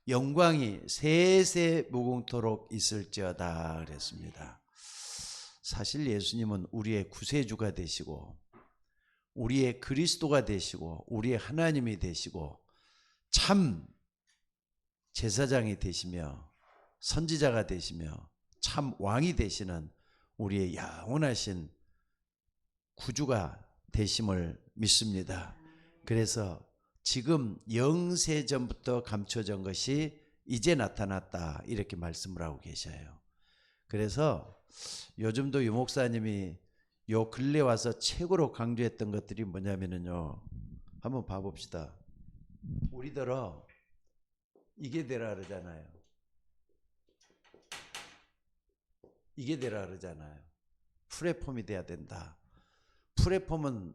영광이 세세 무궁토록 있을지어다 그랬습니다. 사실 예수님은 우리의 구세주가 되시고 우리의 그리스도가 되시고 우리의 하나님이 되시고 참 제사장이 되시며 선지자가 되시며 참 왕이 되시는 우리의 영원하신 구주가 되심을 믿습니다. 그래서 지금 영세전부터 감춰진 것이 이제 나타났다 이렇게 말씀을 하고 계셔요. 그래서 요즘도 유 목사님이 요 근래 와서 최고로 강조했던 것들이 뭐냐면요, 한번 봐봅시다. 우리들어 이게 되라 그러잖아요. 이게 되라 그러잖아요. 플랫폼이 돼야 된다. 플랫폼은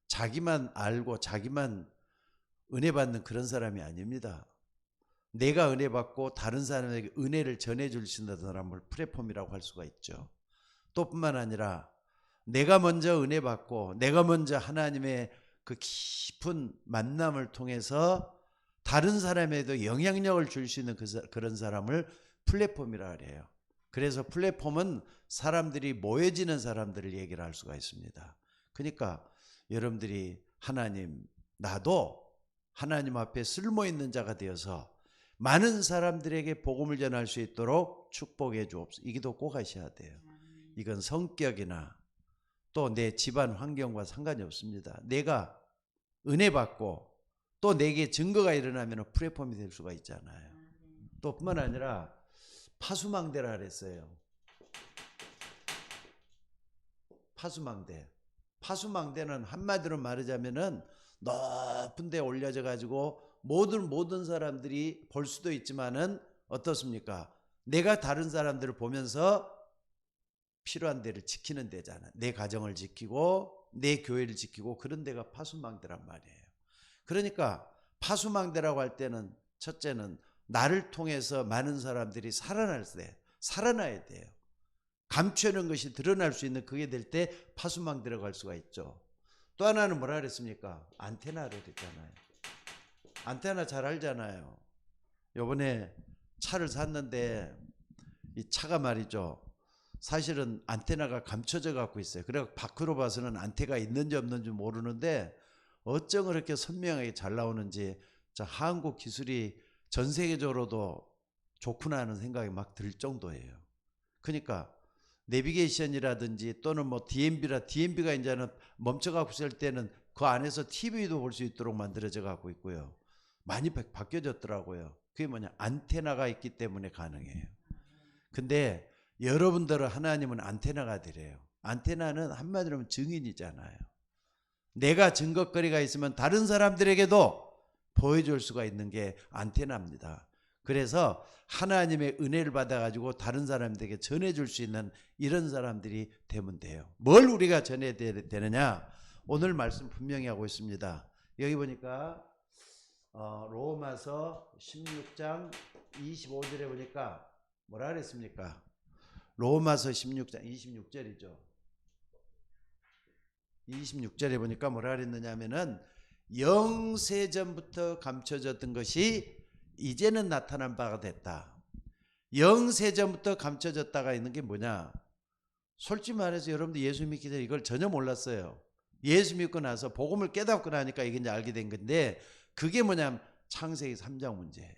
자기만 알고 자기만 은혜 받는 그런 사람이 아닙니다. 내가 은혜 받고 다른 사람에게 은혜를 전해줄 수 있는 사람을 플랫폼이라고 할 수가 있죠. 또 뿐만 아니라 내가 먼저 은혜 받고 내가 먼저 하나님의 그 깊은 만남을 통해서 다른 사람에도 영향력을 줄 수 있는 그런 사람을 플랫폼이라 그래요. 그래서 플랫폼은 사람들이 모여지는 사람들을 얘기를 할 수가 있습니다. 그러니까 여러분들이 하나님, 나도 하나님 앞에 쓸모있는 자가 되어서 많은 사람들에게 복음을 전할 수 있도록 축복해 주옵소서. 이 기도 꼭 하셔야 돼요. 이건 성격이나 또 내 집안 환경과 상관이 없습니다. 내가 은혜 받고 또 내게 증거가 일어나면 플랫폼이 될 수가 있잖아요. 또 뿐만 아니라 파수망대라 그랬어요. 파수망대. 파수망대는 한마디로 말하자면은 높은 데 올려져 가지고 모든 사람들이 볼 수도 있지만은 어떻습니까? 내가 다른 사람들을 보면서 필요한 데를 지키는 데잖아. 내 가정을 지키고 내 교회를 지키고 그런 데가 파수망대란 말이에요. 그러니까 파수망대라고 할 때는 첫째는 나를 통해서 많은 사람들이 살아나야 돼요. 감추는 것이 드러날 수 있는 그게 될 때 파수망대라고 할 수가 있죠. 또 하나는 뭐라 그랬습니까? 안테나를 했잖아요. 안테나 잘 알잖아요. 요번에 차를 샀는데 이 차가 말이죠, 사실은 안테나가 감춰져 갖고 있어요. 그래서 밖으로 봐서는 안테나가 있는지 없는지 모르는데 어쩜 그렇게 선명하게 잘 나오는지 한국 기술이 전 세계적으로도 좋구나 하는 생각이 막 들 정도예요. 그러니까 내비게이션이라든지 또는 뭐 DMB가 이제는 멈춰갖고 있을 때는 그 안에서 TV도 볼 수 있도록 만들어져 갖고 있고요. 많이 바뀌어졌더라고요. 그게 뭐냐, 안테나가 있기 때문에 가능해요. 근데 여러분들은 하나님은 안테나가 되래요. 안테나는 한마디로 하면 증인이잖아요. 내가 증거거리가 있으면 다른 사람들에게도 보여줄 수가 있는 게 안테나입니다. 그래서 하나님의 은혜를 받아가지고 다른 사람들에게 전해줄 수 있는 이런 사람들이 되면 돼요. 뭘 우리가 전해야 되느냐? 오늘 말씀 분명히 하고 있습니다. 여기 보니까 로마서 16장 25절에 보니까 뭐라 그랬습니까? 로마서 16장 26절이죠. 26절에 보니까 뭐라 그랬느냐 하면은 영세전부터 감춰졌던 것이 이제는 나타난 바가 됐다. 영세전부터 감춰졌다가 있는 게 뭐냐? 솔직히 말해서 여러분들 예수 믿기 전에 이걸 전혀 몰랐어요. 예수 믿고 나서 복음을 깨닫고 나니까 이게 이제 알게 된 건데, 그게 뭐냐면 창세기 3장 문제예요.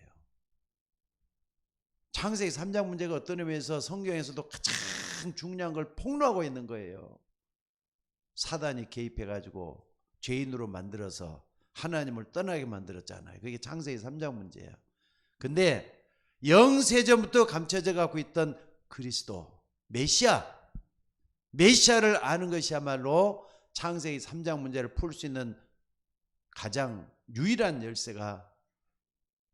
창세기 3장 문제가 어떤 의미에서 성경에서도 가장 중요한 걸 폭로하고 있는 거예요. 사단이 개입해가지고 죄인으로 만들어서 하나님을 떠나게 만들었잖아요. 그게 창세기 3장 문제예요. 근데 영세전부터 감춰져 갖고 있던 그리스도, 메시아를 아는 것이야말로 창세기 3장 문제를 풀 수 있는 가장 유일한 열쇠가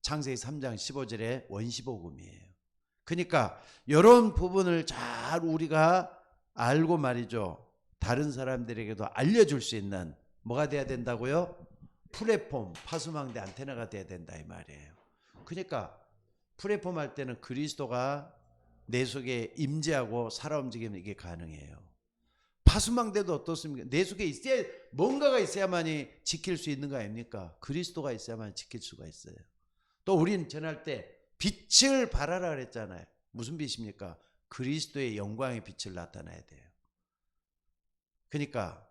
창세기 3장 15절의 원시복음이에요. 그러니까 이런 부분을 잘 우리가 알고 말이죠, 다른 사람들에게도 알려줄 수 있는 뭐가 돼야 된다고요? 플랫폼, 파수망대, 안테나가 돼야 된다 이 말이에요. 그러니까 플랫폼 할 때는 그리스도가 내 속에 임재하고 살아 움직이면 이게 가능해요. 파수망대도 어떻습니까? 내 속에 있어야, 뭔가가 있어야만이 지킬 수 있는 거 아닙니까? 그리스도가 있어야만 지킬 수가 있어요. 또 우리는 전할 때 빛을 발하라 그랬잖아요. 무슨 빛입니까? 그리스도의 영광의 빛을 나타내야 돼요. 그러니까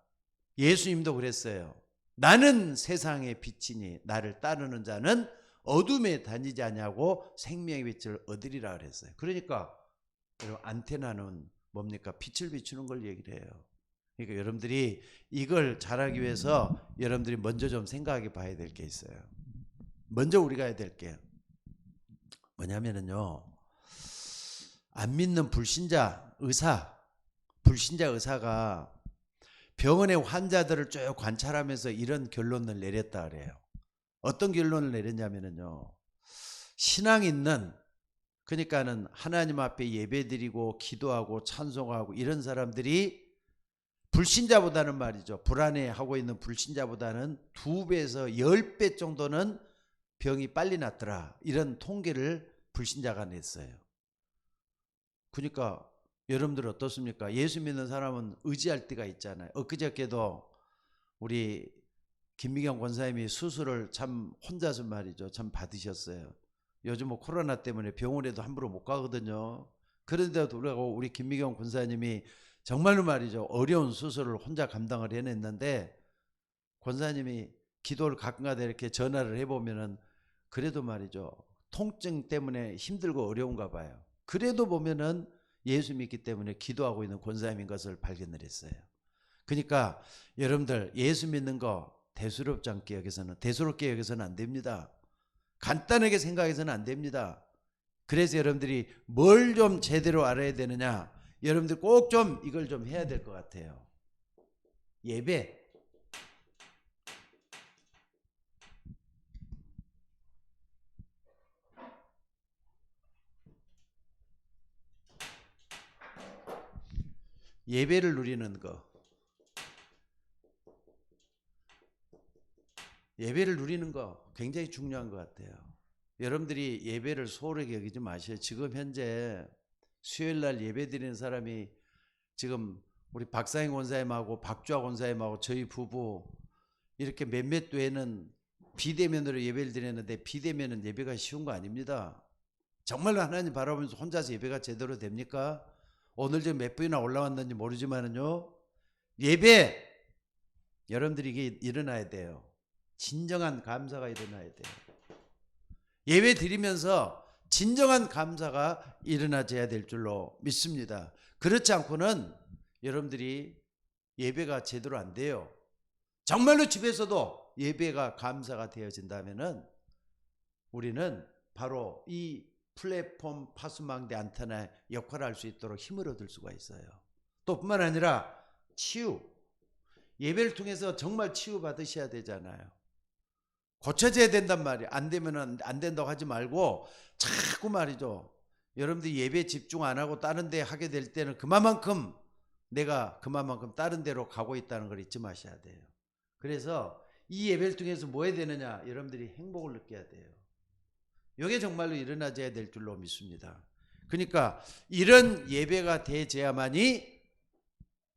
예수님도 그랬어요. 나는 세상의 빛이니 나를 따르는 자는 어둠에 다니지 아니하고 생명의 빛을 얻으리라 그랬어요. 그러니까 여러분, 안테나는 뭡니까? 빛을 비추는 걸 얘기를 해요. 그러니까 여러분들이 이걸 잘하기 위해서 여러분들이 먼저 좀 생각해 봐야 될 게 있어요. 먼저 우리가 해야 될 게 뭐냐면은요, 안 믿는 불신자 의사가 병원의 환자들을 쭉 관찰하면서 이런 결론을 내렸다 그래요. 어떤 결론을 내렸냐면요, 신앙 있는, 그러니까는 하나님 앞에 예배드리고 기도하고 찬송하고 이런 사람들이 불신자보다는 말이죠, 불안해하고 있는 불신자보다는 2배에서 10배 정도는 병이 빨리 낫더라, 이런 통계를 불신자가 냈어요. 그러니까 여러분들 어떻습니까? 예수 믿는 사람은 의지할 때가 있잖아요. 엊그저께도 우리 김미경 권사님이 수술을 참 혼자서 말이죠, 참 받으셨어요. 요즘 뭐 코로나 때문에 병원에도 함부로 못 가거든요. 그런데도 불구하고 우리 김미경 권사님이 정말로 말이죠, 어려운 수술을 혼자 감당을 해냈는데, 권사님이 기도를 가끔가다 이렇게 전화를 해보면은 그래도 말이죠, 통증 때문에 힘들고 어려운가 봐요. 그래도 보면은 예수 믿기 때문에 기도하고 있는 권사님인 것을 발견을 했어요. 그러니까 여러분들 예수 믿는 거 대수롭게 여기서는 안 됩니다. 간단하게 생각해서는 안 됩니다. 그래서 여러분들이 뭘 좀 제대로 알아야 되느냐, 여러분들 꼭 좀 이걸 좀 해야 될 것 같아요. 예배. 예배를 누리는 거. 예배를 누리는 거 굉장히 중요한 것 같아요. 여러분들이 예배를 소홀하게 여기지 마세요. 지금 현재 수요일 날 예배 드리는 사람이 지금 우리 박상희 권사님하고 박주아 권사님하고 저희 부부 이렇게 몇몇 교회는 비대면으로 예배를 드렸는데, 비대면은 예배가 쉬운 거 아닙니다. 정말로 하나님 바라보면서 혼자서 예배가 제대로 됩니까? 오늘 지금 몇 분이나 올라왔는지 모르지만은요, 예배 여러분들이 이게 일어나야 돼요. 진정한 감사가 일어나야 돼요. 예배 드리면서 진정한 감사가 일어나져야 될 줄로 믿습니다. 그렇지 않고는 여러분들이 예배가 제대로 안 돼요. 정말로 집에서도 예배가 감사가 되어진다면은 우리는 바로 이 플랫폼 파수망대 안테나의 역할을 할 수 있도록 힘을 얻을 수가 있어요. 또 뿐만 아니라 치유, 예배를 통해서 정말 치유 받으셔야 되잖아요. 고쳐져야 된단 말이에요. 안 되면은 안 된다고 하지 말고 자꾸 말이죠, 여러분들이 예배 집중 안 하고 다른 데 하게 될 때는 그만큼 다른 데로 가고 있다는 걸 잊지 마셔야 돼요. 그래서 이 예배를 통해서 뭐 해야 되느냐, 여러분들이 행복을 느껴야 돼요. 이게 정말로 일어나져야 될 줄로 믿습니다. 그러니까 이런 예배가 되어야만이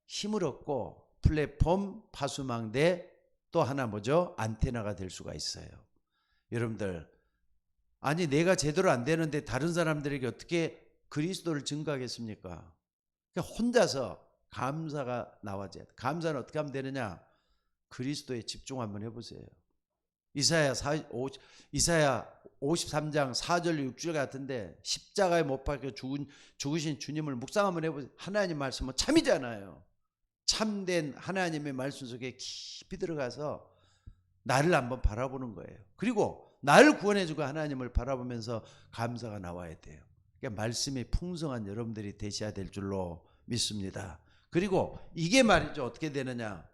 힘을 얻고 플랫폼 파수망대, 또 하나 뭐죠? 안테나가 될 수가 있어요. 여러분들, 아니 내가 제대로 안 되는데 다른 사람들에게 어떻게 그리스도를 증거하겠습니까? 그러니까 혼자서 감사가 나와져야 돼. 감사는 어떻게 하면 되느냐? 그리스도에 집중 한번 해보세요. 이사야 53장 4절 6절 같은데 십자가에 못 박혀 죽으신 주님을 묵상 한번 해보세요. 하나님 말씀은 참이잖아요. 참된 하나님의 말씀 속에 깊이 들어가서 나를 한번 바라보는 거예요. 그리고 나를 구원해주고 하나님을 바라보면서 감사가 나와야 돼요. 그러니까 말씀이 풍성한 여러분들이 되셔야 될 줄로 믿습니다. 그리고 이게 말이죠, 어떻게 되느냐?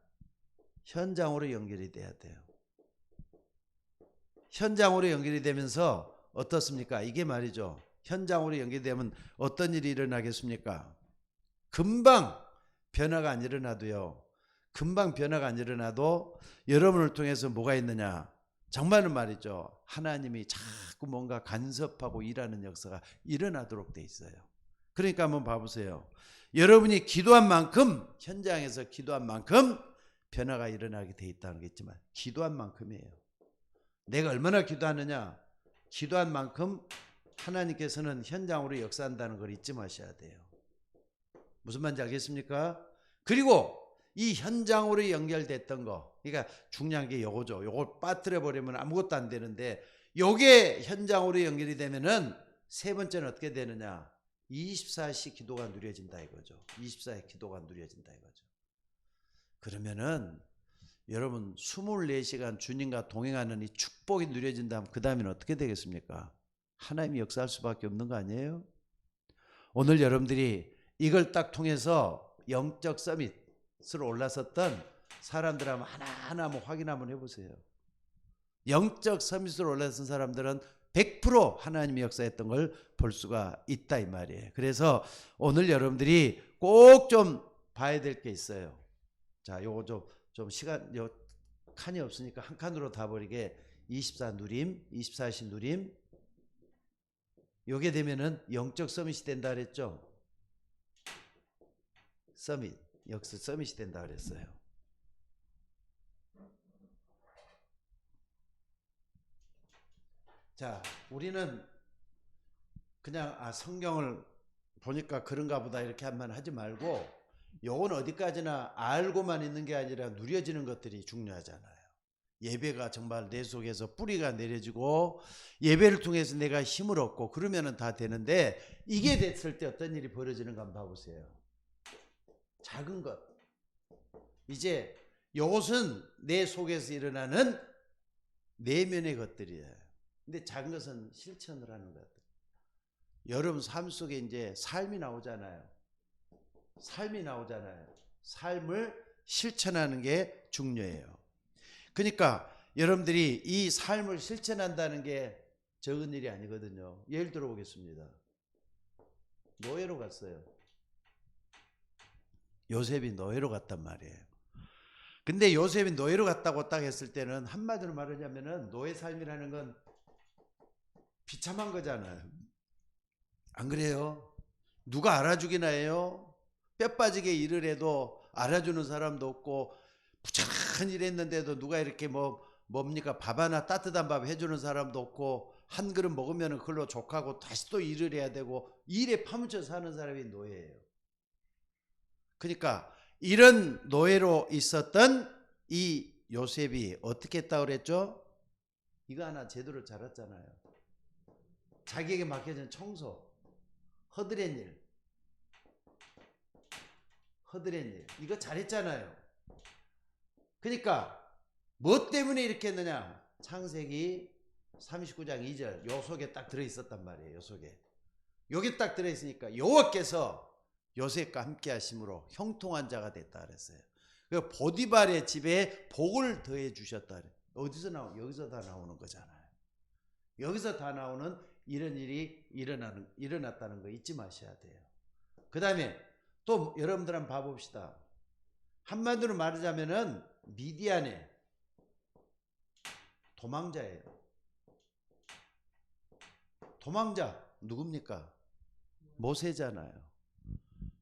현장으로 연결이 돼야 돼요. 현장으로 연결이 되면서 어떻습니까? 이게 말이죠, 현장으로 연결되면 어떤 일이 일어나겠습니까? 금방 변화가 안 일어나도요, 여러분을 통해서 뭐가 있느냐, 정말로 말이죠, 하나님이 자꾸 뭔가 간섭하고 일하는 역사가 일어나도록 돼 있어요. 그러니까 한번 봐보세요. 여러분이 기도한 만큼, 현장에서 기도한 만큼 변화가 일어나게 돼 있다는 게 있지만, 기도한 만큼이에요. 내가 얼마나 기도하느냐, 기도한 만큼 하나님께서는 현장으로 역사한다는 걸 잊지 마셔야 돼요. 무슨 말인지 알겠습니까? 그리고 이 현장으로 연결됐던 거, 그러니까 중요한 게 요거죠. 요걸 빠뜨려 버리면 아무것도 안 되는데, 요게 현장으로 연결이 되면은 세 번째는 어떻게 되느냐? 24시 기도가 누려진다 이거죠. 24시 기도가 누려진다 이거죠. 그러면은 여러분 24시간 주님과 동행하는 이 축복이 누려진다면 그 다음에는 어떻게 되겠습니까? 하나님이 역사할 수밖에 없는 거 아니에요? 오늘 여러분들이 이걸 딱 통해서 영적 서밋을 올라섰던 사람들 하나하나 한번 확인 한번 해보세요. 영적 서밋으로 올라선 사람들은 100% 하나님이 역사했던 걸 볼 수가 있다 이 말이에요. 그래서 오늘 여러분들이 꼭 좀 봐야 될 게 있어요. 자, 요거 좀 시간, 요 칸이 없으니까 한 칸으로 다 버리게 24 누림, 24시 누림. 요게 되면은 영적 서밋이 된다 그랬죠. 서밋, 역사 서밋이 된다 그랬어요. 자, 우리는 그냥 성경을 보니까 그런가 보다 이렇게 한번 하지 말고, 요건 어디까지나 알고만 있는 게 아니라 누려지는 것들이 중요하잖아요. 예배가 정말 내 속에서 뿌리가 내려지고 예배를 통해서 내가 힘을 얻고 그러면은 다 되는데, 이게 됐을 때 어떤 일이 벌어지는가 한번 봐보세요. 작은 것, 이제 요것은 내 속에서 일어나는 내면의 것들이에요. 근데 작은 것은 실천을 하는 것 같아요. 여러분 삶 속에 이제 삶이 나오잖아요. 삶이 나오잖아요. 삶을 실천하는 게 중요해요. 그러니까 여러분들이 이 삶을 실천한다는 게 적은 일이 아니거든요. 예를 들어 보겠습니다. 노예로 갔어요. 요셉이 노예로 갔단 말이에요. 근데 요셉이 노예로 갔다고 딱 했을 때는 한마디로 말하자면은 노예 삶이라는 건 비참한 거잖아요. 안 그래요? 누가 알아주기나 해요? 뼈 빠지게 일을 해도 알아주는 사람도 없고, 부지런히 일했는데도 누가 이렇게 뭡니까? 밥 하나 따뜻한 밥 해주는 사람도 없고, 한 그릇 먹으면 그걸로 족하고 다시 또 일을 해야 되고, 일에 파묻혀 사는 사람이 노예예요. 그러니까 이런 노예로 있었던 이 요셉이 어떻게 했다고 그랬죠? 이거 하나 제대로 잘했잖아요. 자기에게 맡겨진 청소, 허드렛 일, 이거 잘했잖아요. 그러니까 뭐 때문에 이렇게 했느냐? 창세기 39장 2절 요 속에 딱 들어있었단 말이에요. 요 속에 여기 딱 들어있으니까 여호와께서 요셉과 함께 하심으로 형통한 자가 됐다 그랬어요. 그 보디발의 집에 복을 더해 주셨다. 어디서 여기서 다 나오는 거잖아요. 여기서 다 나오는 이런 일이 일어났다는 거 잊지 마셔야 돼요. 그 다음에 또 여러분들 한번 봐봅시다. 한마디로 말하자면은 미디안의 도망자예요. 도망자 누굽니까? 모세잖아요.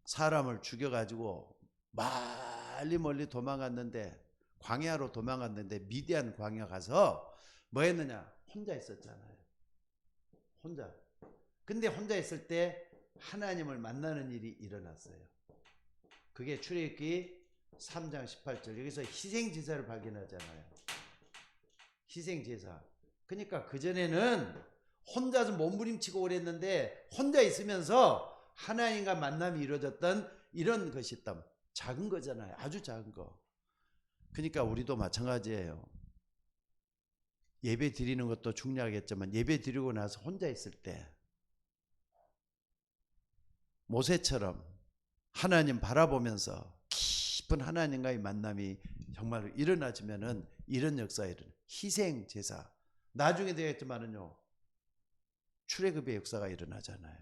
사람을 죽여가지고 멀리 도망갔는데, 광야로 도망갔는데 미디안 광야 가서 뭐 했느냐? 혼자 있었잖아요. 혼자. 근데 혼자 있을 때 하나님을 만나는 일이 일어났어요. 그게 출애굽기 3장 18절. 여기서 희생제사를 발견하잖아요. 희생제사. 그러니까 그전에는 혼자서 몸부림치고 그랬는데, 혼자 있으면서 하나님과 만남이 이루어졌던 이런 것이 있다. 작은 거잖아요. 아주 작은 거. 그러니까 우리도 마찬가지예요. 예배 드리는 것도 중요하겠지만, 예배 드리고 나서 혼자 있을 때 모세처럼 하나님 바라보면서 깊은 하나님과의 만남이 정말 일어나지면은 이런 역사가 일어나요. 희생 제사. 나중에 되겠지만은요, 출애굽의 역사가 일어나잖아요.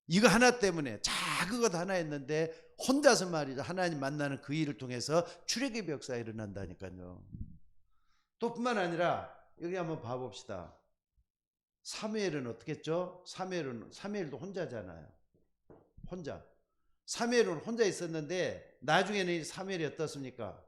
이거 하나 때문에 작은 것 하나 했는데 혼자서 말이죠, 하나님 만나는 그 일을 통해서 출애굽의 역사가 일어난다니까요. 또 뿐만 아니라 여기 한번 봐봅시다. 사무엘은 어떻게 했죠? 사무엘도 혼자잖아요. 혼자. 사무엘은 혼자 있었는데 나중에는 사무엘이 어떻습니까?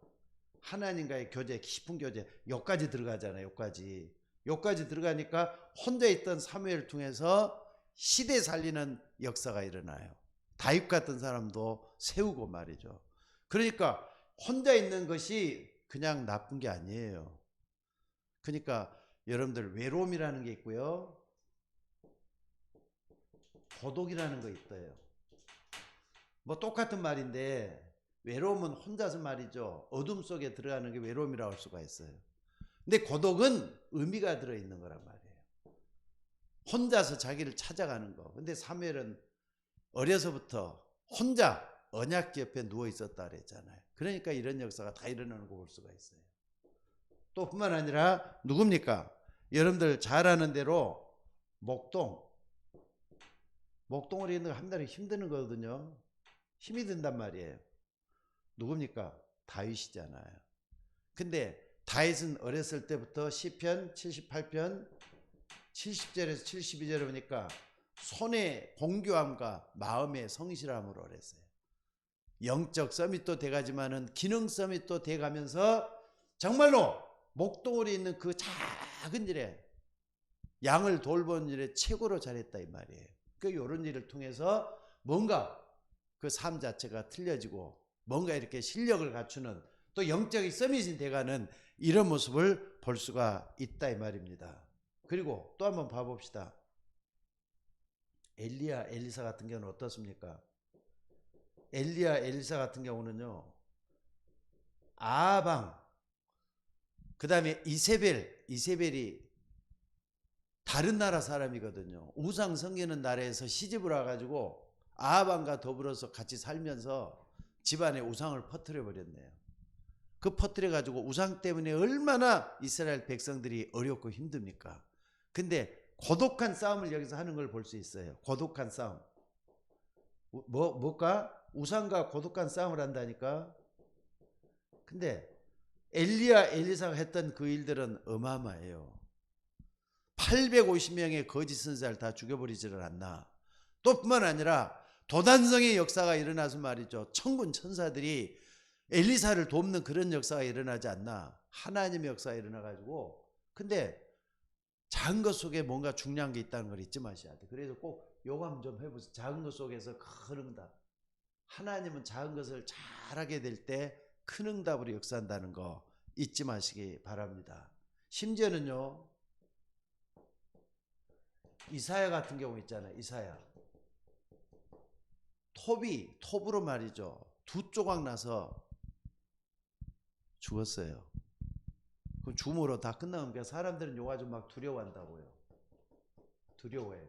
하나님과의 교제, 깊은 교제, 여기까지 들어가잖아요. 여기까지. 여기까지 들어가니까 혼자 있던 사무엘을 통해서 시대 살리는 역사가 일어나요. 다윗 같은 사람도 세우고 말이죠. 그러니까 혼자 있는 것이 그냥 나쁜 게 아니에요. 그러니까 여러분들 외로움이라는 게 있고요. 고독이라는 거 있어요. 뭐 똑같은 말인데 외로움은 혼자서 말이죠. 어둠 속에 들어가는 게 외로움이라고 할 수가 있어요. 근데 고독은 의미가 들어있는 거란 말이에요. 혼자서 자기를 찾아가는 거. 근데 사무엘은 어려서부터 혼자 언약궤 옆에 누워 있었다 그랬잖아요. 그러니까 이런 역사가 다 일어나는 거 볼 수가 있어요. 또 뿐만 아니라 누굽니까? 여러분들 잘 아는 대로 목동을 있는 거 한 달에 힘드는 거거든요. 힘이 든단 말이에요. 누굽니까? 다윗이잖아요. 근데 다윗은 어렸을 때부터 시편 78편 70절에서 72절에 보니까 손의 공교함과 마음의 성실함으로 그랬어요. 영적 서밋도 돼가지만은 기능 서밋도 돼가면서 정말로 목동울에 있는 그 작은 일에 양을 돌보는 일에 최고로 잘했다 이 말이에요. 그 이런 일을 통해서 뭔가 그 삶 자체가 틀려지고 뭔가 이렇게 실력을 갖추는 또 영적인 서밋이 돼가는 이런 모습을 볼 수가 있다 이 말입니다. 그리고 또 한번 봐봅시다. 엘리야 엘리사 같은 경우는 어떻습니까? 엘리야 엘리사 같은 경우는요, 아방 그 다음에 이세벨이 다른 나라 사람이거든요. 우상 섬기는 나라에서 시집을 와가지고 아방과 더불어서 같이 살면서 집안에 우상을 퍼뜨려 버렸네요. 그 퍼뜨려 가지고 우상 때문에 얼마나 이스라엘 백성들이 어렵고 힘듭니까? 근데 고독한 싸움을 여기서 하는 걸 볼 수 있어요. 고독한 싸움. 뭘까? 우상과 고독한 싸움을 한다니까. 근데 엘리야 엘리사가 했던 그 일들은 어마어마해요. 850명의 거짓 선지자를 다 죽여버리지를 않나. 또 뿐만 아니라 도단성의 역사가 일어나서 말이죠. 천군 천사들이 엘리사를 돕는 그런 역사가 일어나지 않나. 하나님의 역사가 일어나가지고. 근데 작은 것 속에 뭔가 중요한 게 있다는 걸 잊지 마셔야 돼. 그래서 꼭 요감 좀 해보세요. 작은 것 속에서 큰 응답. 하나님은 작은 것을 잘하게 될 때 큰 응답으로 역사한다는 거 잊지 마시기 바랍니다. 심지어는요, 이사야 같은 경우 있잖아요. 이사야 톱으로 말이죠, 두 조각 나서 죽었어요. 그럼 죽음으로 다 끝나면 사람들은 요가 좀 막 두려워한다고요. 두려워해요.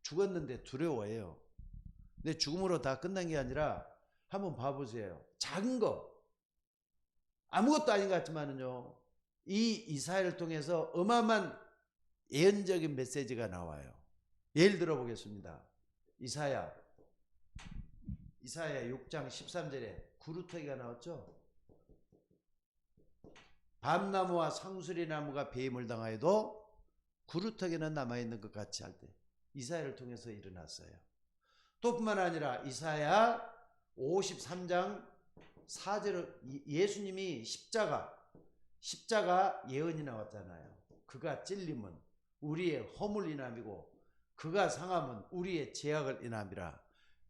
죽었는데 두려워해요. 근데 죽음으로 다 끝난 게 아니라 한번 봐보세요. 작은 거 아무것도 아닌 것 같지만은요, 이 이사야를 통해서 어마어마한 예언적인 메시지가 나와요. 예를 들어 보겠습니다. 이사야 6장 13절에 구루터기가 나왔죠. 밤나무와 상수리나무가 배임을 당하여도 구루터기는 남아있는 것 같이 할 때 이사야를 통해서 일어났어요. 또 뿐만 아니라 이사야 53장 4절에 예수님이 십자가 예언이 나왔잖아요. 그가 찔림은 우리의 허물 인함이고 그가 상함은 우리의 죄악을 인함이라.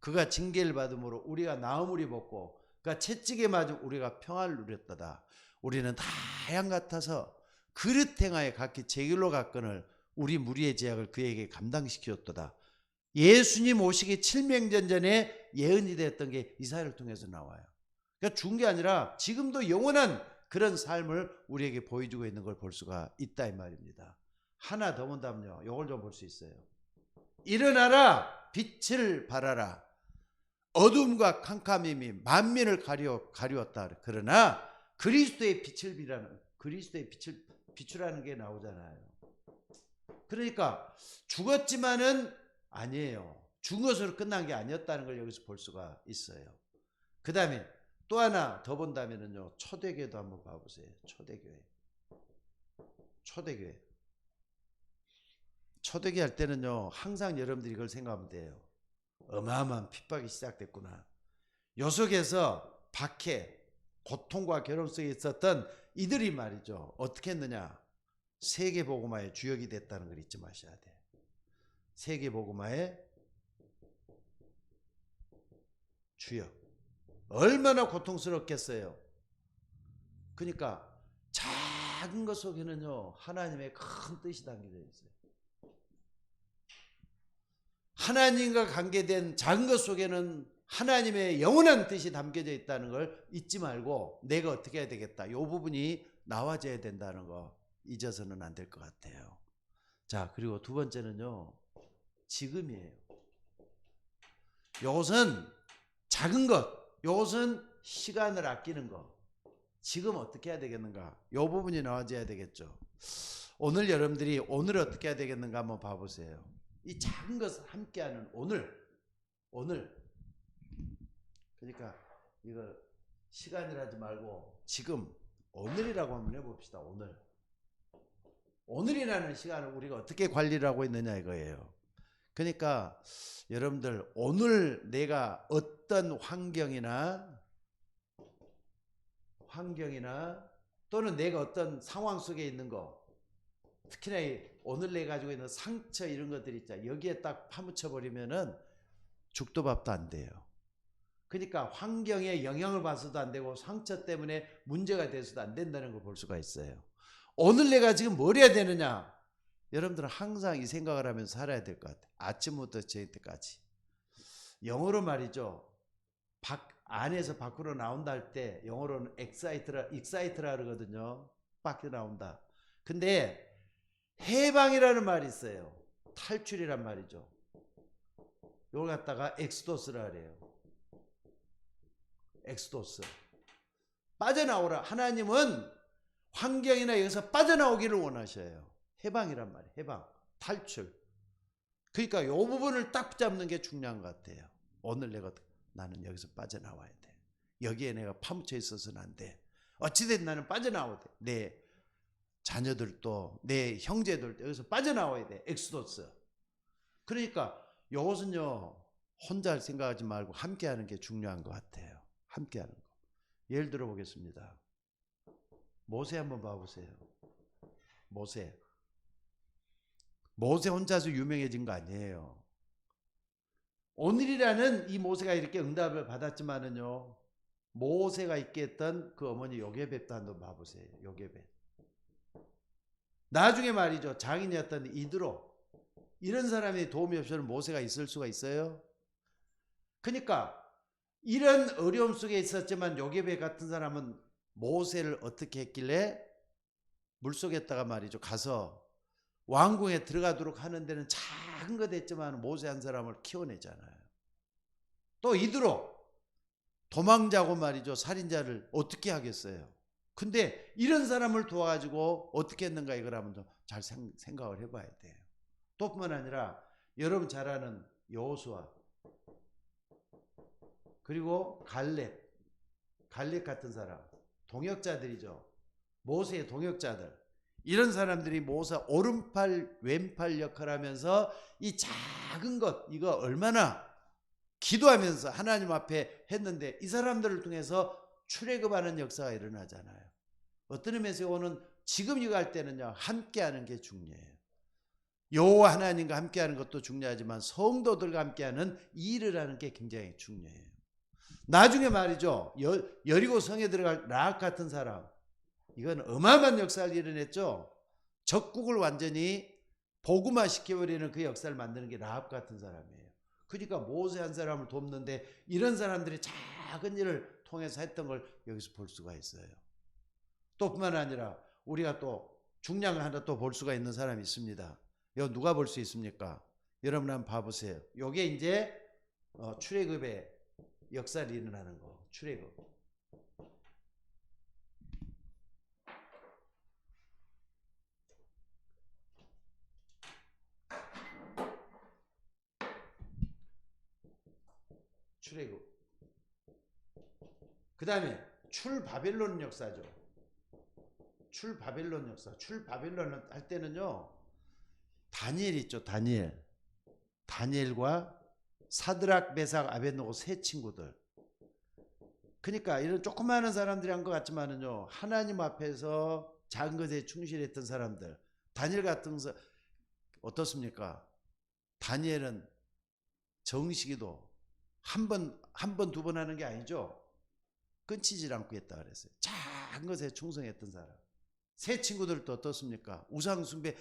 그가 징계를 받음으로 우리가 나음을 입었고 그가 채찍에 맞음 우리가 평안을 누렸도다. 우리는 다 하양 같아서 그릇 행하여 각기 제 길로 갔거늘 우리 무리의 죄악을 그에게 감당시켰도다. 예수님 오시기 700년 전에 예언이 되었던 게 이사야를 통해서 나와요. 그러니까 죽은 게 아니라 지금도 영원한 그런 삶을 우리에게 보여주고 있는 걸 볼 수가 있다 이 말입니다. 하나 더 본다면요, 이걸 좀 볼 수 있어요. 일어나라, 빛을 발하라. 어둠과 캄캄함이 만민을 가리웠다. 그러나 그리스도의 빛을 비추라는 게 나오잖아요. 그러니까 죽었지만은 아니에요. 죽은 것으로 끝난 게 아니었다는 걸 여기서 볼 수가 있어요. 그 다음에 또 하나 더 본다면은요, 초대교회도 한번 봐보세요. 초대교회 할 때는요, 항상 여러분들이 이걸 생각하면 돼요. 어마어마한 핍박이 시작됐구나. 요 속에서 박해, 고통과 괴로움 속에 있었던 이들이 말이죠, 어떻게 했느냐. 세계복음화의 주역이 됐다는 걸 잊지 마셔야 돼. 세계복음화의 주역. 얼마나 고통스럽겠어요. 그러니까 작은 것 속에는요, 하나님의 큰 뜻이 담겨져 있어요. 하나님과 관계된 작은 것 속에는 하나님의 영원한 뜻이 담겨져 있다는 걸 잊지 말고 내가 어떻게 해야 되겠다. 이 부분이 나와져야 된다는 거 잊어서는 안 될 것 같아요. 자, 그리고 두 번째는요, 지금이에요. 이것은 작은 것, 이것은 시간을 아끼는 것. 지금 어떻게 해야 되겠는가? 이 부분이 나와져야 되겠죠. 오늘 여러분들이 오늘 어떻게 해야 되겠는가 한번 봐보세요. 이 작은 것을 함께하는 오늘. 그러니까 이거 시간이라지 말고 지금 오늘이라고 한번 해봅시다. 오늘이라는 시간을 우리가 어떻게 관리를 하고 있느냐 이거예요. 그러니까 여러분들 오늘 내가 어떤 환경이나 또는 내가 어떤 상황 속에 있는 거, 특히나 오늘 내가 가지고 있는 상처 이런 것들 있잖아요. 여기에 딱 파묻혀 버리면은 죽도 밥도 안 돼요. 그러니까 환경에 영향을 받아서도 안 되고 상처 때문에 문제가 돼서도 안 된다는 걸 볼 수가 있어요. 오늘 내가 지금 뭘 해야 되느냐? 여러분들은 항상 이 생각을 하면서 살아야 될 것 같아요. 아침부터 저녁 때까지. 영어로 말이죠. 안에서 밖으로 나온다 할 때 영어로는 excite라 그러거든요. 밖에 나온다. 근데 해방이라는 말이 있어요. 탈출이란 말이죠. 이걸 갖다가 엑스도스라 그래요. 엑스도스. 빠져나오라. 하나님은 환경이나 여기서 빠져나오기를 원하셔요. 해방이란 말이에요. 해방. 탈출. 그러니까 이 부분을 딱 붙잡는 게 중요한 것 같아요. 오늘 나는 여기서 빠져나와야 돼. 여기에 내가 파묻혀 있어서는 안 돼. 어찌됐든 나는 빠져나와야 돼. 내 자녀들도 내 형제들도 여기서 빠져나와야 돼. 엑스도스. 그러니까 이것은요, 혼자 생각하지 말고 함께하는 게 중요한 것 같아요. 함께하는 거. 예를 들어 보겠습니다. 모세 한번 봐보세요. 모세 혼자서 유명해진 거 아니에요. 오늘이라는 이 모세가 이렇게 응답을 받았지만은요, 모세가 있게 했던 그 어머니 요게벳도 한번 봐보세요. 요게벳. 나중에 말이죠, 장인이었던 이드로, 이런 사람이 도움이 없이는 모세가 있을 수가 있어요? 그러니까 이런 어려움 속에 있었지만 요게벳 같은 사람은 모세를 어떻게 했길래 물속에다가 말이죠, 가서 왕궁에 들어가도록 하는 데는 작은 것 했지만 모세 한 사람을 키워내잖아요. 또 이드로 도망자고 말이죠, 살인자를 어떻게 하겠어요? 근데 이런 사람을 도와가지고 어떻게 했는가 이걸 한번 잘 생각을 해봐야 돼요. 또 뿐만 아니라 여러분 잘 아는 여호수아, 그리고 갈렙 같은 사람, 동역자들이죠. 모세의 동역자들. 이런 사람들이 모세 오른팔 왼팔 역할을 하면서 이 작은 것, 이거 얼마나 기도하면서 하나님 앞에 했는데, 이 사람들을 통해서 출애굽하는 역사가 일어나잖아요. 어떤 의미에서 오는 지금 이거 할 때는요, 함께하는 게 중요해요. 여호와 하나님과 함께하는 것도 중요하지만 성도들과 함께하는 일을 하는 게 굉장히 중요해요. 나중에 말이죠, 여리고 성에 들어갈 라합 같은 사람, 이건 어마어마한 역사를 이뤄냈죠. 적국을 완전히 복음화 시켜버리는 그 역사를 만드는 게 라합 같은 사람이에요. 그러니까 모세 한 사람을 돕는데 이런 사람들이 작은 일을 통해서 했던 걸 여기서 볼 수가 있어요. 또 뿐만 아니라 우리가 또 중요한 걸 하나 또 볼 수가 있는 사람이 있습니다. 이거 누가 볼 수 있습니까? 여러분 한번 봐보세요. 이게 이제 출애굽의 역사를 일어나는 거. 출애굽. 그 다음에 출바벨론 역사죠. 출바벨론 역사. 출바벨론 할 때는요, 다니엘 있죠. 다니엘과 사드락 메삭 아벳노고 세 친구들. 그러니까 이런 조그마한 사람들이 한 것 같지만은요, 하나님 앞에서 작은 것에 충실했던 사람들, 다니엘 같은 사 어떻습니까? 다니엘은 정식이도 한 번, 두 번 하는 게 아니죠. 끊치질 않고 했다 그랬어요. 작은 것에 충성했던 사람. 새 친구들도 어떻습니까? 우상숭배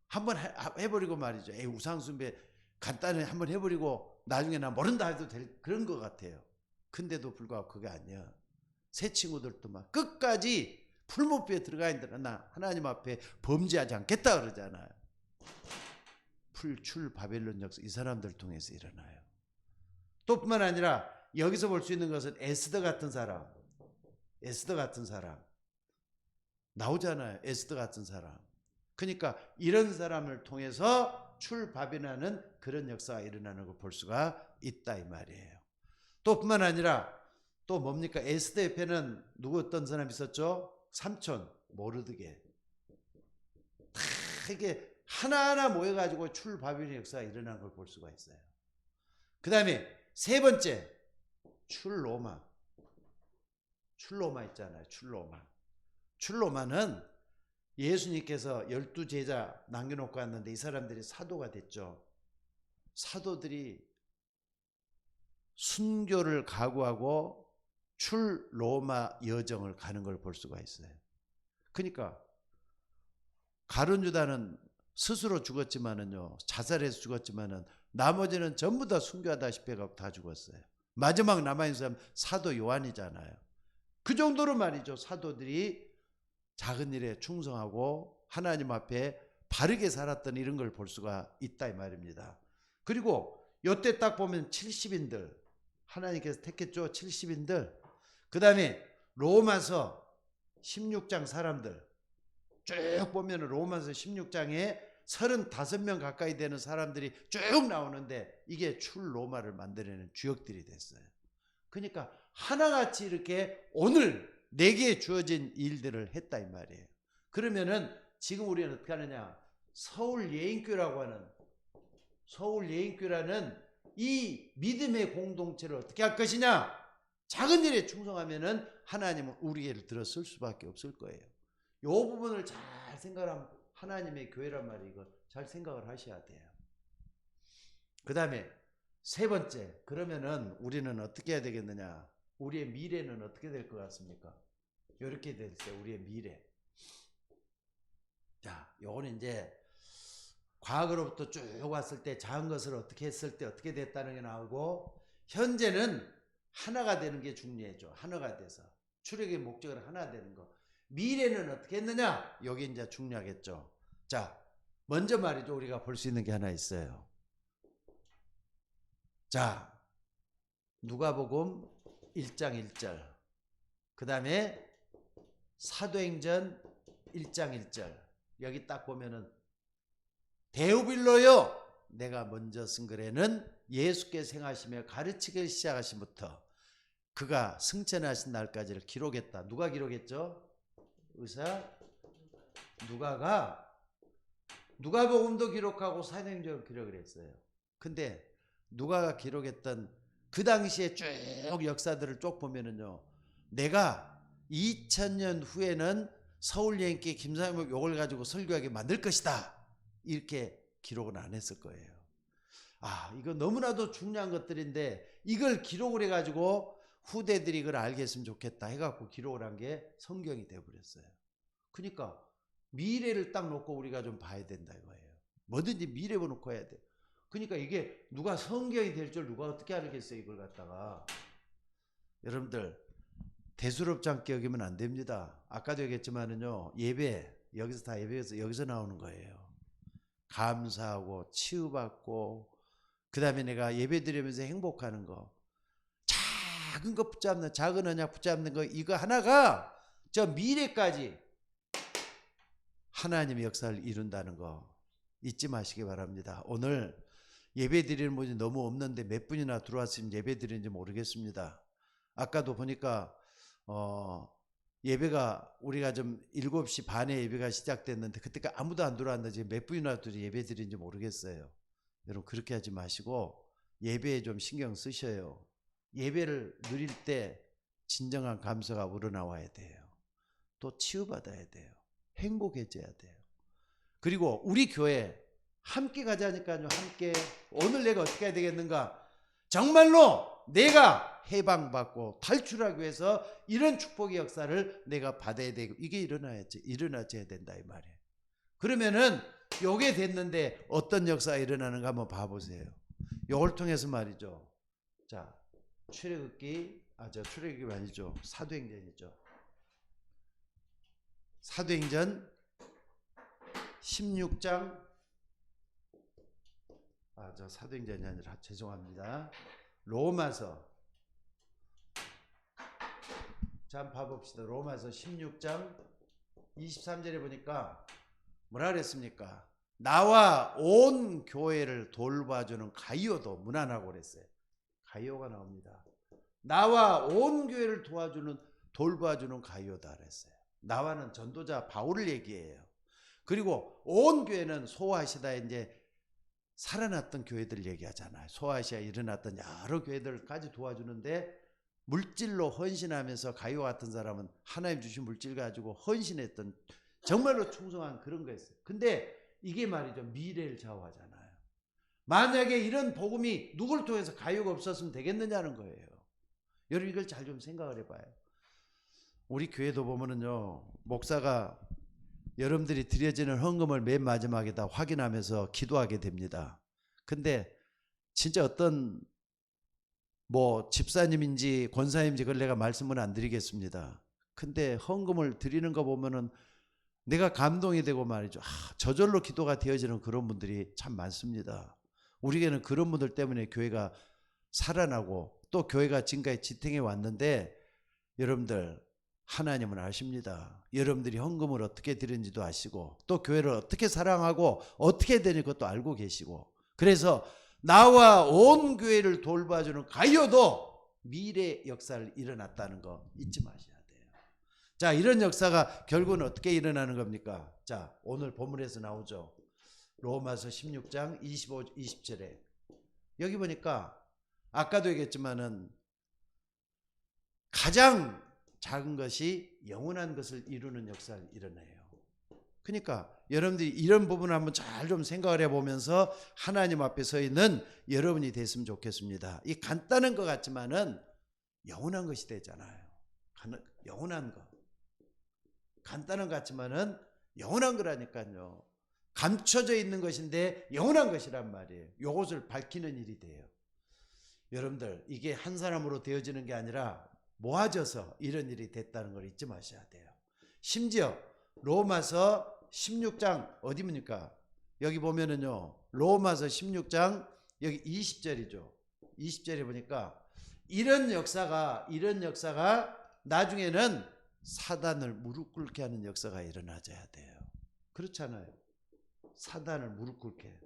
한번 해버리고 말이죠. 에이, 우상숭배 간단히 한번 해버리고 나중에 나 모른다 해도 될 그런 것 같아요. 근데도 불구하고 그게 아니야. 새 친구들도 막 끝까지 풀목비에 들어가 있는 나 하나님 앞에 범죄하지 않겠다 그러잖아요. 풀출 바벨론 역사 이 사람들 통해서 일어나요. 또 뿐만 아니라 여기서 볼 수 있는 것은 에스더 같은 사람. 에스더 같은 사람. 나오잖아요. 에스더 같은 사람. 그러니까 이런 사람을 통해서 출바벨하는 그런 역사가 일어나는 걸 볼 수가 있다 이 말이에요. 또 뿐만 아니라 또 뭡니까? 에스더 옆에는 누구 어떤 사람 있었죠? 삼촌 모르드게. 다 이게 하나하나 모여가지고 출바벨의 역사가 일어나는 걸 볼 수가 있어요. 그 다음에 세 번째 출로마. 출로마 있잖아요. 출로마는 예수님께서 12제자 남겨놓고 왔는데 이 사람들이 사도가 됐죠. 사도들이 순교를 각오하고 출로마 여정을 가는 걸 볼 수가 있어요. 그러니까 가룟 유다는 스스로 죽었지만은요, 자살해서 죽었지만은 나머지는 전부 다 순교하다시피 해서 다 죽었어요. 마지막 남아있는 사람 사도 요한이잖아요. 그 정도로 말이죠. 사도들이 작은 일에 충성하고 하나님 앞에 바르게 살았던 이런 걸 볼 수가 있다 이 말입니다. 그리고 이때 딱 보면 70인들 하나님께서 택했죠. 70인들. 그 다음에 로마서 16장 사람들 쭉 보면 로마서 16장에 35명 가까이 되는 사람들이 쭉 나오는데 이게 출로마를 만들어내는 주역들이 됐어요. 그러니까 하나같이 이렇게 오늘 내게 주어진 일들을 했다 이 말이에요. 그러면은 지금 우리는 어떻게 하느냐? 서울예인교라는 이 믿음의 공동체를 어떻게 할 것이냐? 작은 일에 충성하면은 하나님은 우리를 들어설 수밖에 없을 거예요. 이 부분을 잘 생각하면 하나님의 교회란 말이 이거 잘 생각을 하셔야 돼요. 그 다음에 세 번째, 그러면은 우리는 어떻게 해야 되겠느냐? 우리의 미래는 어떻게 될 것 같습니까? 이렇게 됐어요. 우리의 미래. 자, 요거는 이제 과거로부터 쭉 왔을 때 작은 것을 어떻게 했을 때 어떻게 됐다는 게 나오고, 현재는 하나가 되는 게 중요해져. 하나가 돼서 출애굽의 목적을 하나 되는 거. 미래는 어떻게 했느냐? 여기 이제 중요하겠죠. 자, 먼저 말이죠. 우리가 볼 수 있는 게 하나 있어요. 자, 누가복음 1장 1절. 그 다음에 사도행전 1장 1절. 여기 딱 보면은 데오빌로요, 내가 먼저 쓴 글에는 예수께서 행하시며 가르치기 시작하신부터 그가 승천하신 날까지를 기록했다. 누가 기록했죠? 의사 누가복음도 기록하고 사도행전을 기록을 했어요. 근데 누가가 기록했던 그 당시에 쭉 역사들을 쭉 보면은요, 내가 2000년 후에는 서울여행기 김사겸 요걸 가지고 설교하게 만들 것이다, 이렇게 기록은 안 했을 거예요. 아, 이거 너무나도 중요한 것들인데 이걸 기록을 해가지고 후대들이 이걸 알겠으면 좋겠다 해갖고 기록을 한 게 성경이 되어버렸어요. 그러니까 미래를 딱 놓고 우리가 좀 봐야 된다 이거예요. 뭐든지 미래 놓고 해야 돼. 그러니까 이게 누가 성경이 될 줄 누가 어떻게 알겠어요, 이걸 갖다가. 여러분들 대수롭지 않게 여기면 안 됩니다. 아까도 얘기했지만은요, 예배 여기서 다 예배에서 여기서 나오는 거예요. 감사하고 치유받고 그 다음에 내가 예배 드리면서 행복하는 거, 작은 거 붙잡는, 작은 언약 붙잡는 거, 이거 하나가 저 미래까지 하나님의 역사를 이룬다는 거 잊지 마시기 바랍니다. 오늘 예배 드리는 분이 너무 없는데 몇 분이나 들어왔으면 예배 드리는지 모르겠습니다. 아까도 보니까 예배가 우리가 좀 7시 반에 예배가 시작됐는데 그때까지 아무도 안 들어왔는데 몇 분이나 예배 드리는지 모르겠어요. 여러분 그렇게 하지 마시고 예배에 좀 신경 쓰셔요. 예배를 누릴 때 진정한 감사가 우러나와야 돼요. 또 치유받아야 돼요. 행복해져야 돼요. 그리고 우리 교회 함께 가자니까요. 함께. 오늘 내가 어떻게 해야 되겠는가? 정말로 내가 해방받고 탈출하기 위해서 이런 축복의 역사를 내가 받아야 되고 이게 일어나야 된다 이 말이에요. 그러면은 요게 됐는데 어떤 역사가 일어나는가 한번 봐보세요. 요걸 통해서 말이죠. 자, 출애굽기 출애굽이 아니죠. 사도행전이죠. 사도행전 16장 사도행전이 아니라 죄송합니다. 로마서. 자, 한번 봐봅시다. 로마서 16장 23절에 보니까 뭐라 그랬습니까? 나와 온 교회를 돌봐주는 가이오도 무난하고 그랬어요. 가이오가 나옵니다. 나와 온 교회를 돌봐주는 가이오다 그랬어요. 나와는 전도자 바울을 얘기해요. 그리고 온 교회는 소아시아에 이제 살아났던 교회들 얘기하잖아요. 소아시아에 일어났던 여러 교회들까지 도와주는데 물질로 헌신하면서 가이오 같은 사람은 하나님 주신 물질 가지고 헌신했던 정말로 충성한 그런 거였어요. 근데 이게 말이죠. 미래를 좌우하잖아요. 만약에 이런 복음이 누굴 통해서 가이오가 없었으면 되겠느냐는 거예요. 여러분 이걸 잘 좀 생각을 해봐요. 우리 교회도 보면은요. 목사가 여러분들이 드려지는 헌금을 맨 마지막에다 확인하면서 기도하게 됩니다. 근데 진짜 어떤 집사님인지 권사님인지 그걸 내가 말씀은 안 드리겠습니다. 근데 헌금을 드리는 거 보면은 내가 감동이 되고 말이죠. 저절로 기도가 되어지는 그런 분들이 참 많습니다. 우리에게는 그런 분들 때문에 교회가 살아나고 또 교회가 지금까지 지탱해 왔는데 여러분들 하나님은 아십니다. 여러분들이 헌금을 어떻게 드리는지도 아시고 또 교회를 어떻게 사랑하고 어떻게 되는 것도 알고 계시고 그래서 나와 온 교회를 돌봐주는 가이오도 미래 역사를 일어났다는 거 잊지 마셔야 돼요. 자, 이런 역사가 결국은 어떻게 일어나는 겁니까? 자, 오늘 본문에서 나오죠. 로마서 16장 25, 20절에 여기 보니까 아까도 얘기했지만은 가장 작은 것이 영원한 것을 이루는 역사를 일어내요. 그러니까 여러분들이 이런 부분을 한번 잘 좀 생각을 해보면서 하나님 앞에 서 있는 여러분이 됐으면 좋겠습니다. 이 간단한 것 같지만은 영원한 것이 되잖아요. 영원한 것. 간단한 것 같지만은 영원한 거라니까요. 감춰져 있는 것인데 영원한 것이란 말이에요. 이것을 밝히는 일이 돼요. 여러분들 이게 한 사람으로 되어지는 게 아니라 모아져서 이런 일이 됐다는 걸 잊지 마셔야 돼요. 심지어 로마서 16장 어디입니까? 여기 보면은요. 로마서 16장 여기 20절이죠. 20절에 보니까 이런 역사가 나중에는 사단을 무릎 꿇게 하는 역사가 일어나줘야 돼요. 그렇잖아요. 사단을 무릎 꿇게.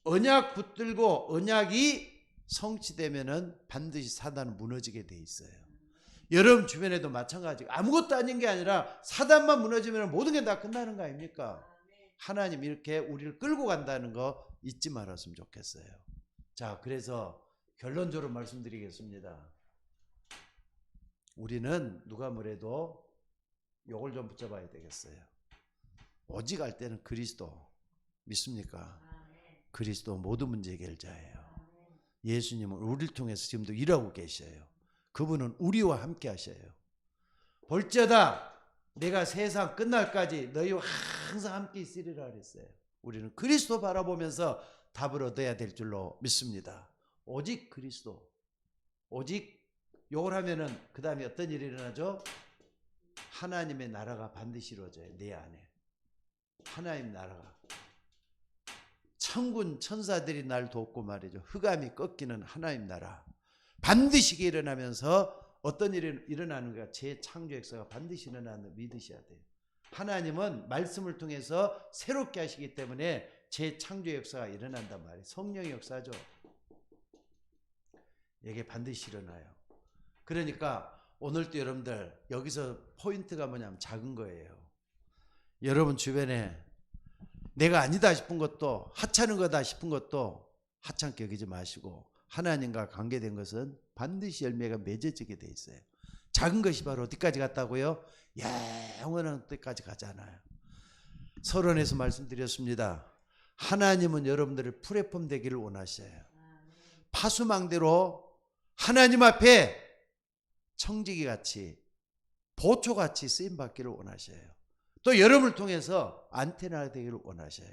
언약 붙들고 언약이 성취되면은 반드시 사단은 무너지게 돼 있어요. 여러분 주변에도 마찬가지. 아무것도 아닌 게 아니라 사단만 무너지면 모든 게 다 끝나는 거 아닙니까? 하나님 이렇게 우리를 끌고 간다는 거 잊지 말았으면 좋겠어요. 자, 그래서 결론적으로 말씀드리겠습니다. 우리는 누가 뭐래도 요걸 좀 붙잡아야 되겠어요. 오직 할 때는 그리스도 믿습니까? 그리스도 모든 문제 해결자예요. 예수님은 우리를 통해서 지금도 일하고 계셔요. 그분은 우리와 함께 하셔요. 볼지어다 내가 세상 끝날까지 너희와 항상 함께 있으리라 그랬어요. 우리는 그리스도 바라보면서 답을 얻어야 될 줄로 믿습니다. 오직 그리스도. 오직 요걸 하면은 그 다음에 어떤 일이 일어나죠? 하나님의 나라가 반드시 이루어져요. 내 안에. 하나님 나라가. 천군 천사들이 날 돕고 말이죠. 흑암이 꺾이는 하나님 나라. 반드시 일어나면서 어떤 일이 일어나는가? 재창조 역사가 반드시 일어나는 믿으셔야 돼요. 하나님은 말씀을 통해서 새롭게 하시기 때문에 재창조 역사가 일어난단 말이에요. 성령의 역사죠. 이게 반드시 일어나요. 그러니까 오늘도 여러분들 여기서 포인트가 뭐냐면 작은 거예요. 여러분 주변에 내가 아니다 싶은 것도 하찮은 거다 싶은 것도 하찮게 여기지 마시고 하나님과 관계된 것은 반드시 열매가 맺어지게 돼 있어요. 작은 것이 바로 어디까지 갔다고요? 영원한 때까지 가잖아요. 서론에서 말씀드렸습니다. 하나님은 여러분들의 플랫폼 되기를 원하셔요. 파수망대로 하나님 앞에 청지기같이 보초같이 쓰임받기를 원하셔요. 또 여러분을 통해서 안테나가 되기를 원하셔요.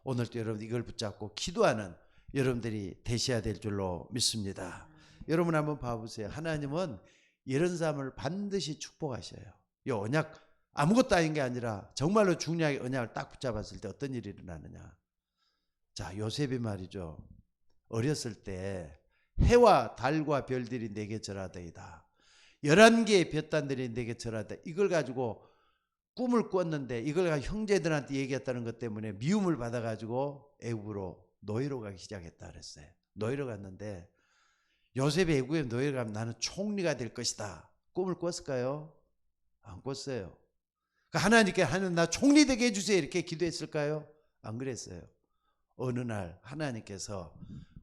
오늘도 여러분 이걸 붙잡고 기도하는 여러분들이 되셔야 될 줄로 믿습니다. 여러분 한번 봐보세요. 하나님은 이런 삶을 반드시 축복하셔요. 이 언약 아무것도 아닌 게 아니라 정말로 중요하게 언약을 딱 붙잡았을 때 어떤 일이 일어나느냐. 자, 요셉이 말이죠. 어렸을 때 해와 달과 별들이 내게 절하더이다. 11개의 볕단들이 내게 절하다. 이걸 가지고 꿈을 꿨는데 이걸 형제들한테 얘기했다는 것 때문에 미움을 받아가지고 애굽으로 노예로 가기 시작했다 그랬어요. 노예로 갔는데 요셉이 애굽에 노예로 가면 나는 총리가 될 것이다. 꿈을 꿨을까요? 안 꿨어요. 그러니까 하나님께 하나님 나 총리 되게 해주세요 이렇게 기도했을까요? 안 그랬어요. 어느 날 하나님께서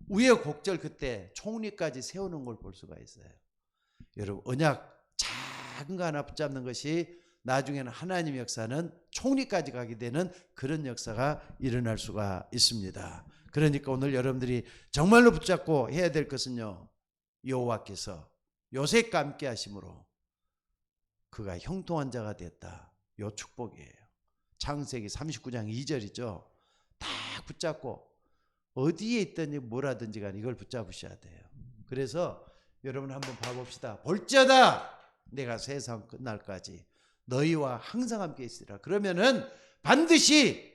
우여곡절 그때 총리까지 세우는 걸 볼 수가 있어요. 여러분 언약 작은 거 하나 붙잡는 것이 나중에는 하나님의 역사는 총리까지 가게 되는 그런 역사가 일어날 수가 있습니다. 그러니까 오늘 여러분들이 정말로 붙잡고 해야 될 것은요. 여호와께서 요셉과 함께 하심으로 그가 형통한 자가 됐다. 요 축복이에요. 창세기 39장 2절이죠. 다 붙잡고 어디에 있든지 뭐라든지 간에 이걸 붙잡으셔야 돼요. 그래서 여러분 한번 봐봅시다. 볼지어다 내가 세상 끝날까지 너희와 항상 함께 있으리라. 그러면은 반드시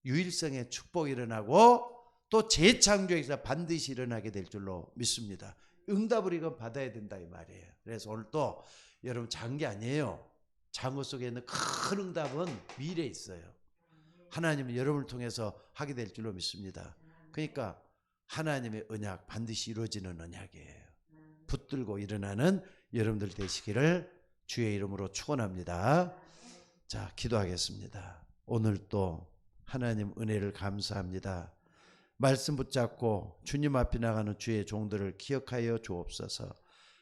유일성의 축복이 일어나고 또 재창조에서 반드시 일어나게 될 줄로 믿습니다. 응답을 이건 받아야 된다 이 말이에요. 그래서 오늘 또 여러분 작은 게 아니에요. 작은 것 속에 있는 큰 응답은 미래에 있어요. 하나님은 여러분을 통해서 하게 될 줄로 믿습니다. 그러니까 하나님의 언약 반드시 이루어지는 언약이에요. 붙들고 일어나는 여러분들 되시기를 주의 이름으로 축원합니다. 자, 기도하겠습니다. 오늘 또 하나님 은혜를 감사합니다. 말씀 붙잡고 주님 앞에 나가는 주의 종들을 기억하여 주옵소서.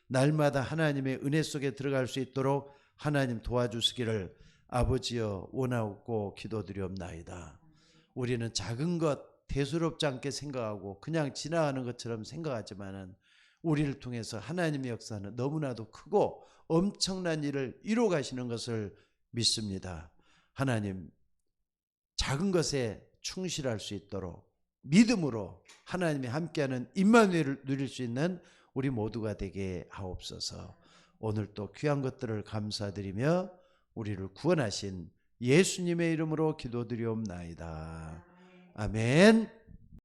날마다 하나님의 은혜 속에 들어갈 수 있도록 하나님 도와주시기를 아버지여 원하옵고 기도드리옵나이다. 우리는 작은 것 대수롭지 않게 생각하고 그냥 지나가는 것처럼 생각하지만은 우리를 통해서 하나님의 역사는 너무나도 크고 엄청난 일을 이루어 가시는 것을 믿습니다. 하나님 작은 것에 충실할 수 있도록 믿음으로 하나님이 함께하는 임마누엘을 누릴 수 있는 우리 모두가 되게 하옵소서. 오늘 또 귀한 것들을 감사드리며 우리를 구원하신 예수님의 이름으로 기도드리옵나이다. 아멘.